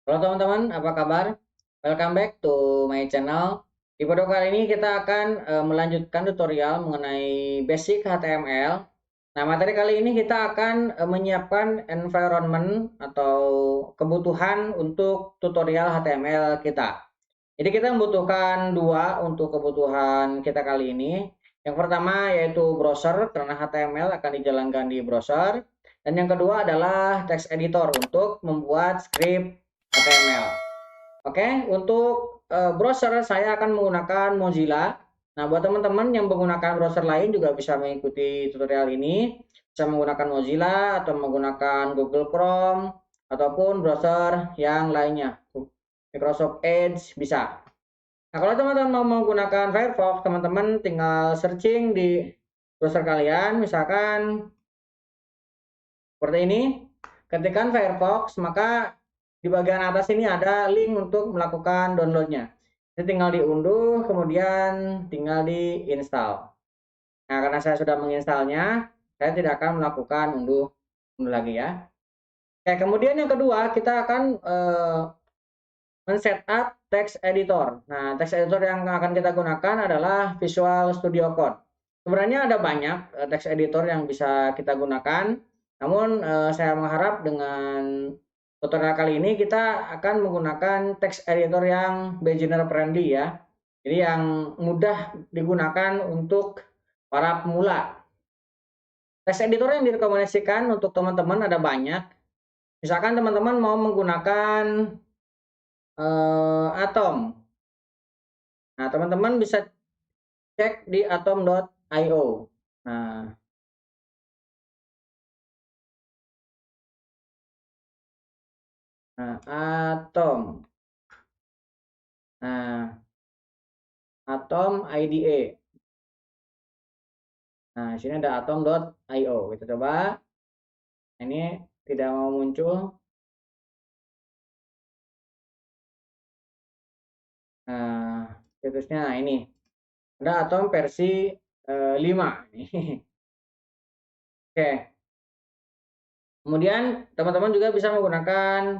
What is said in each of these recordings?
Halo teman-teman, apa kabar? Welcome back to my channel. Di video kali ini kita akan melanjutkan tutorial mengenai basic HTML. Nah, materi kali ini kita akan menyiapkan environment atau kebutuhan untuk tutorial HTML kita. Jadi kita membutuhkan dua untuk kebutuhan kita kali ini. Yang pertama yaitu browser, karena HTML akan dijalankan di browser. Dan yang kedua adalah text editor untuk membuat script HTML. Oke, untuk browser saya akan menggunakan Mozilla. Nah, buat teman-teman yang menggunakan browser lain juga bisa mengikuti tutorial ini. Bisa menggunakan Mozilla atau menggunakan Google Chrome ataupun browser yang lainnya. Microsoft Edge bisa. Nah, kalau teman-teman mau menggunakan Firefox, teman-teman tinggal searching di browser kalian, misalkan seperti ini. Ketikkan Firefox, maka di bagian atas ini ada link untuk melakukan downloadnya. Jadi tinggal diunduh, kemudian tinggal diinstal. Nah, karena saya sudah menginstalnya, saya tidak akan melakukan unduh lagi ya. Oke, kemudian yang kedua kita akan men-setup text editor. Nah, text editor yang akan kita gunakan adalah Visual Studio Code. Sebenarnya ada banyak text editor yang bisa kita gunakan, namun saya mengharap dengan tutorial kali ini kita akan menggunakan text editor yang beginner friendly ya. Jadi yang mudah digunakan untuk para pemula. Text editor yang direkomendasikan untuk teman-teman ada banyak. Misalkan teman-teman mau menggunakan Atom. Nah, teman-teman bisa cek di atom.io. Nah, Atom. Nah, Atom IDE. Nah, sini ada atom.io. Kita coba. Ini tidak mau muncul. Nah, situsnya ini. Ada Atom versi 5. Oke. Kemudian teman-teman juga bisa menggunakan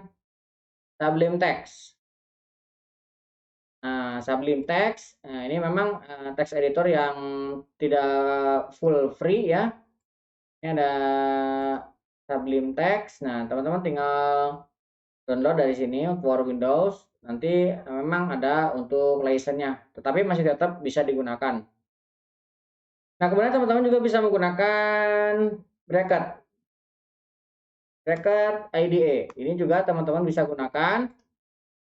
Sublime Text. Nah, Sublime Text, nah ini memang text editor yang tidak full free ya. Ini ada Sublime Text. Nah, teman-teman tinggal download dari sini for Windows. Nanti memang ada untuk license-nya, tetapi masih tetap bisa digunakan. Nah, kemudian teman-teman juga bisa menggunakan bracket. Bracket IDE. Ini juga teman-teman bisa gunakan.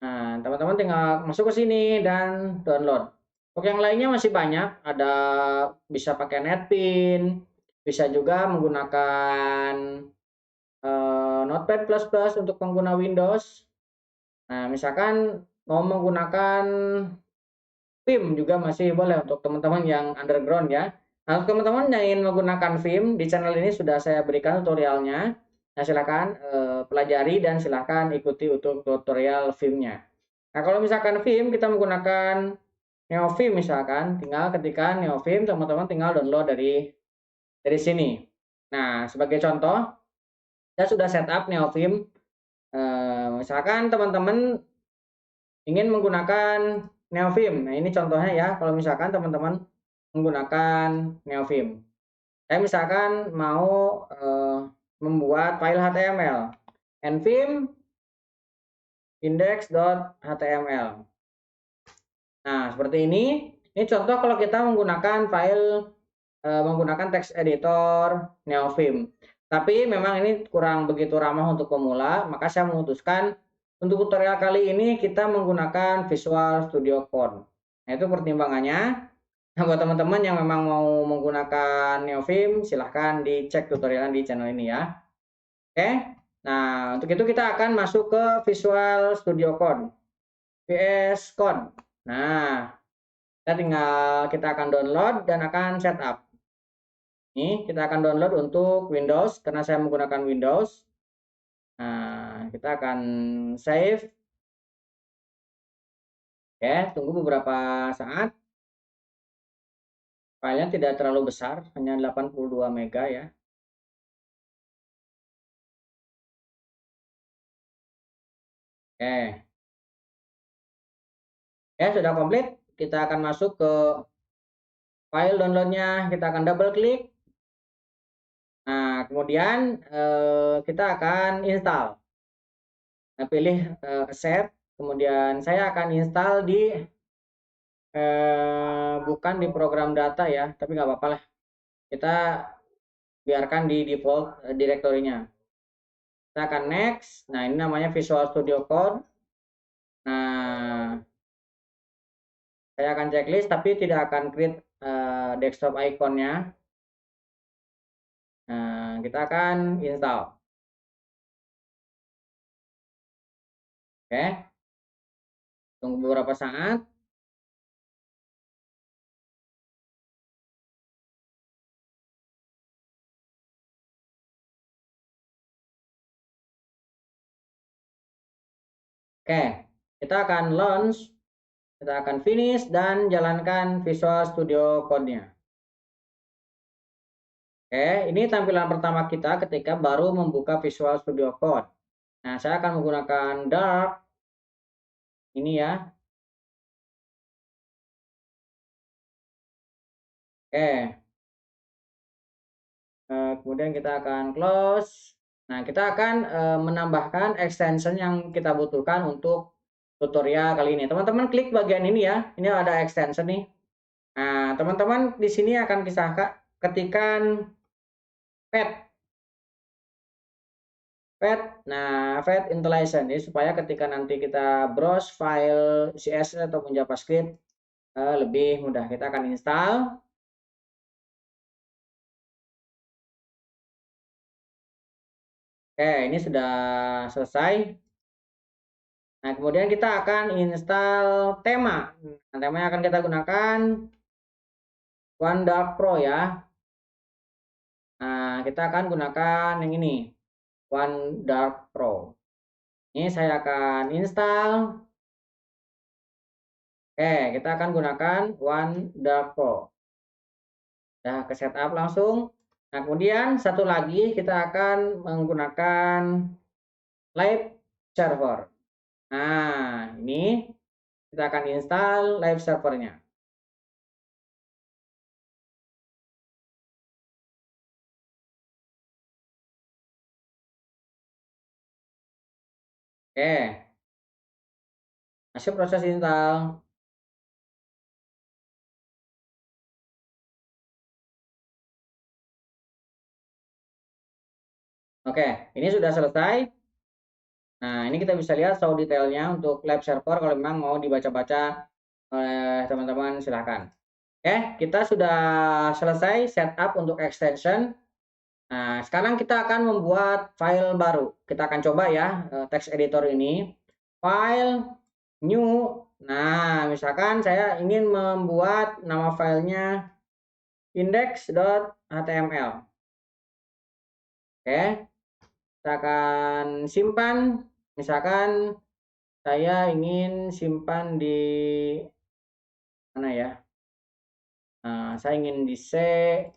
Nah, teman-teman tinggal masuk ke sini dan download. Untuk yang lainnya masih banyak, ada bisa pakai Netpin, bisa juga menggunakan Notepad++ untuk pengguna Windows. Nah, misalkan mau menggunakan Vim juga masih boleh untuk teman-teman yang underground ya. Nah, untuk teman-teman yang ingin menggunakan Vim, di channel ini sudah saya berikan tutorialnya. Nah, silakan pelajari dan silakan ikuti untuk tutorial Vim-nya. Nah, kalau misalkan Vim kita menggunakan NeoVim misalkan, tinggal ketikkan NeoVim, teman-teman tinggal download dari sini. Nah, sebagai contoh, saya sudah setup NeoVim. Misalkan teman-teman ingin menggunakan NeoVim. Nah, ini contohnya ya, kalau misalkan teman-teman menggunakan NeoVim. Saya misalkan mau membuat file HTML, nvim index.html. Nah, seperti ini. Ini contoh kalau kita menggunakan file menggunakan text editor NeoVim. Tapi memang ini kurang begitu ramah untuk pemula, maka saya memutuskan untuk tutorial kali ini kita menggunakan Visual Studio Code. Nah, itu pertimbangannya. Nah, buat teman-teman yang memang mau menggunakan NeoVim, silahkan dicek tutorialnya di channel ini ya. Oke. Nah, untuk itu kita akan masuk ke Visual Studio Code. VS Code. Nah, kita akan download dan akan setup. Ini kita akan download untuk Windows karena saya menggunakan Windows. Nah, kita akan save. Oke, tunggu beberapa saat. Filenya tidak terlalu besar, hanya 82 MB ya. Oke. Ya, sudah komplit. Kita akan masuk ke file downloadnya. Kita akan double klik. Nah, kemudian kita akan install. Nah, pilih accept. Kemudian saya akan install di bukan di program data ya, tapi nggak apa-apa lah. Kita biarkan di default direktorinya. Kita akan next. Nah, ini namanya Visual Studio Code. Nah, saya akan checklist tapi tidak akan create desktop iconnya. Nah, kita akan install. Oke. Tunggu beberapa saat. Oke, kita akan launch, kita akan finish dan jalankan Visual Studio Code-nya. Oke, ini tampilan pertama kita ketika baru membuka Visual Studio Code. Nah, saya akan menggunakan dark ini ya. Oke. Kemudian kita akan close. Nah, kita akan menambahkan extension yang kita butuhkan untuk tutorial kali ini. Teman-teman klik bagian ini ya. Ini ada extension nih. Nah, teman-teman di sini akan ketikkan path installation ini supaya ketika nanti kita browse file CSS ataupun JavaScript lebih mudah. Kita akan install. Oke, ini sudah selesai. Nah, kemudian kita akan install tema. Nah, tema yang akan kita gunakan OneDark Pro ya. Nah, kita akan gunakan yang ini, OneDark Pro. Ini saya akan install. Oke, kita akan gunakan OneDark Pro. Nah, ke setup langsung. Nah, kemudian satu lagi kita akan menggunakan Live Server. Nah, ini kita akan install Live Servernya. Oke, masih proses install. Oke, ini sudah selesai. Nah, ini kita bisa lihat show detailnya untuk live server. Kalau memang mau dibaca-baca oleh teman-teman, silahkan. Oke, kita sudah selesai setup untuk extension. Nah, sekarang kita akan membuat file baru. Kita akan coba ya text editor ini. File, new. Nah, misalkan saya ingin membuat nama filenya index.html. Oke, kita akan simpan. Misalkan saya ingin simpan di mana ya? Nah, saya ingin di C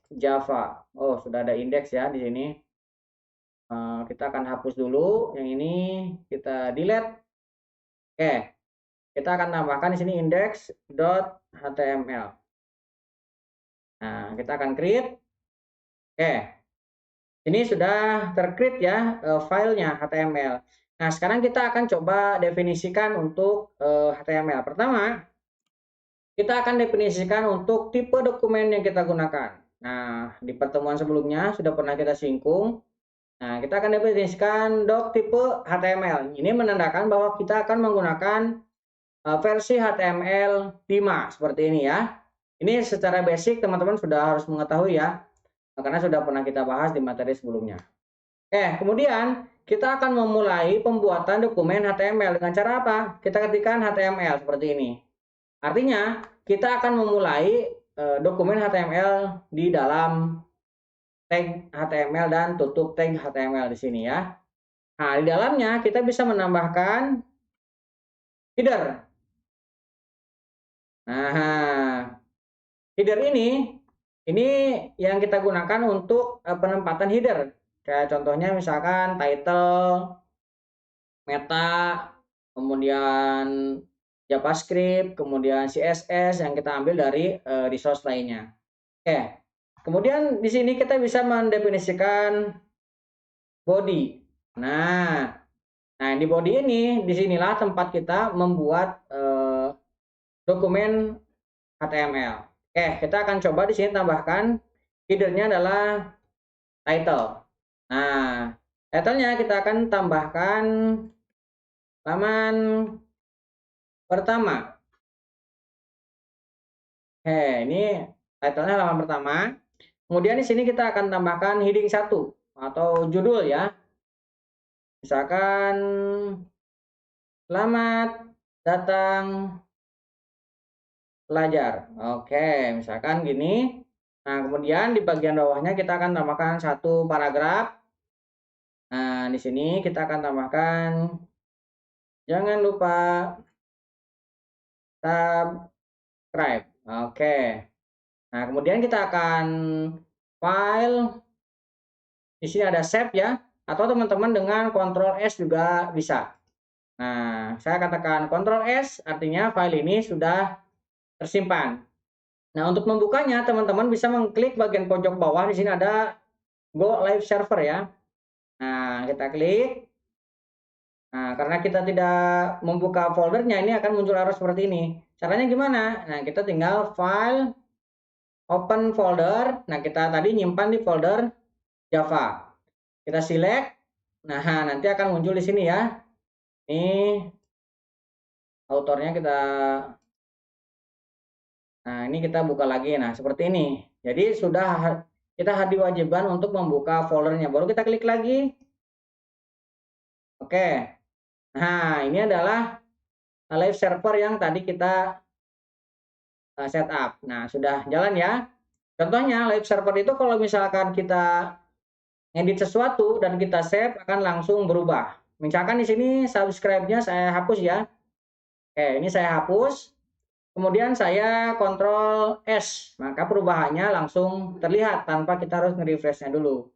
Java. Oh, sudah ada indeks ya di sini. Kita akan hapus dulu yang ini, kita delete. Oke, kita akan tambahkan di sini index.html. Nah, kita akan create. Oke, ini sudah tercreate ya filenya HTML. Nah, sekarang kita akan coba definisikan untuk HTML. Pertama, kita akan definisikan untuk tipe dokumen yang kita gunakan. Nah, di pertemuan sebelumnya sudah pernah kita singgung. Nah, kita akan definisikan doc tipe HTML. Ini menandakan bahwa kita akan menggunakan versi HTML 5 seperti ini ya. Ini secara basic teman-teman sudah harus mengetahui ya, karena sudah pernah kita bahas di materi sebelumnya. Kemudian kita akan memulai pembuatan dokumen HTML dengan cara apa? Kita ketikkan HTML seperti ini. Artinya kita akan memulai dokumen HTML di dalam tag HTML dan tutup tag HTML di sini ya. Nah, di dalamnya kita bisa menambahkan header. Nah, header ini yang kita gunakan untuk penempatan header. Kayak contohnya misalkan title, meta, kemudian JavaScript, kemudian CSS yang kita ambil dari resource lainnya. Oke. Kemudian di sini kita bisa mendefinisikan body. Nah, di body ini disinilah tempat kita membuat dokumen HTML. Oke, kita akan coba di sini tambahkan header-nya adalah title. Nah, title-nya kita akan tambahkan halaman pertama. Ini title-nya halaman pertama. Kemudian di sini kita akan tambahkan heading 1 atau judul ya. Misalkan selamat datang pelajar. Oke, misalkan gini. Nah, kemudian di bagian bawahnya kita akan tambahkan satu paragraf. Nah, di sini kita akan tambahkan jangan lupa subscribe. Oke. Nah, kemudian kita akan file. Di sini ada save ya, atau teman-teman dengan Ctrl S juga bisa. Nah, saya katakan Ctrl S artinya file ini sudah tersimpan. Nah, untuk membukanya teman-teman bisa mengklik bagian pojok bawah, di sini ada Go Live Server ya. Nah, kita klik. Nah, karena kita tidak membuka foldernya, ini akan muncul error seperti ini. Caranya gimana? Nah, kita tinggal file, open folder. Nah, kita tadi nyimpan di folder Java. Kita select. Nah, nanti akan muncul di sini ya. Ini autornya kita. Nah, ini kita buka lagi. Nah, seperti ini. Jadi sudah kita diwajibkan untuk membuka foldernya. Baru kita klik lagi. Oke. Nah, ini adalah live server yang tadi kita setup. Nah, sudah jalan ya. Contohnya live server itu kalau misalkan kita edit sesuatu dan kita save akan langsung berubah. Misalkan di sini subscribe-nya saya hapus ya. Oke, ini saya hapus. Kemudian saya Ctrl S, maka perubahannya langsung terlihat tanpa kita harus nge-refresh-nya dulu.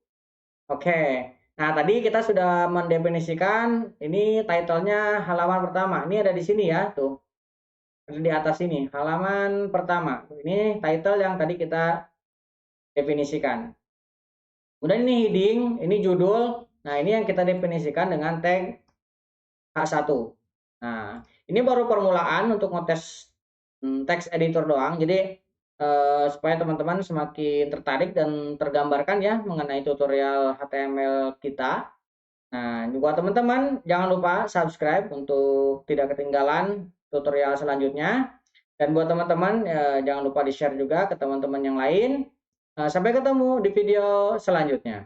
Oke. Nah, tadi kita sudah mendefinisikan ini title-nya halaman pertama. Ini ada di sini ya, tuh. Di atas ini, halaman pertama. Ini title yang tadi kita definisikan. Kemudian ini heading, ini judul. Nah, ini yang kita definisikan dengan tag H1. Nah, ini baru permulaan untuk ngetes text editor doang. Jadi supaya teman-teman semakin tertarik dan tergambarkan ya mengenai tutorial HTML kita. Nah, juga teman-teman jangan lupa subscribe untuk tidak ketinggalan tutorial selanjutnya. Dan buat teman-teman jangan lupa di-share juga ke teman-teman yang lain. Sampai ketemu di video selanjutnya.